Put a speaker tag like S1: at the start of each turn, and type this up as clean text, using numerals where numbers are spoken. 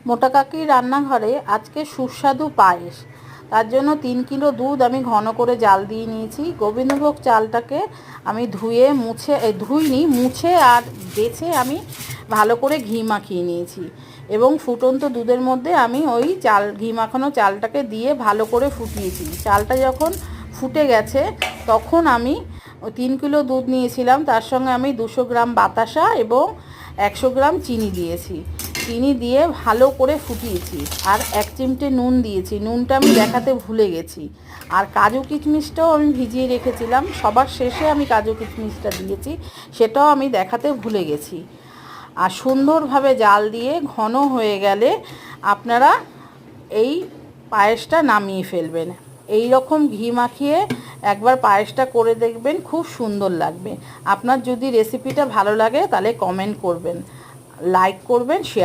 S1: মোটা কাকির রান্নাঘরে আজকে সুস্বাদু পায়েস। তার জন্য 3 কিলো দুধ আমি ঘন করে জাল দিয়ে নিয়েছি। গোবিন্দভোগ চালটাকে আমি মুছে আর বেছে আমি ভালো করে ঘি মাখিয়ে নিয়েছি এবং ফুটন্ত দুধের মধ্যে আমি ওই ঘি মাখানো চালটাকে দিয়ে ভালো করে ফুটিয়েছি। চালটা যখন ফুটে গেছে তখন আমি 3 কিলো দুধ নিয়েছিলাম, তার সঙ্গে আমি 200 গ্রাম বাতাসা এবং 100 গ্রাম চিনি দিয়েছি। চিনি দিয়ে ভালো করে ফুটিয়েছি আর 1 চিমটে নুন দিয়েছি। নুনটা আমি দেখাতে ভুলে গেছি। আর কাজু কিশমিশটাও আমি ভিজিয়ে রেখেছিলাম, সবার শেষে আমি কাজু কিশমিশটা দিয়েছি, সেটাও আমি দেখাতে ভুলে গেছি। আর সুন্দরভাবে জাল দিয়ে ঘন হয়ে গেলে আপনারা এই পায়েসটা নামিয়ে ফেলবেন। এই রকম ঘি মাখিয়ে একবার পায়েসটা করে দেখবেন, খুব সুন্দর লাগবে। আপনার যদি রেসিপিটা ভালো লাগে তাহলে কমেন্ট করবেন, লাইক করবেন, শেয়ার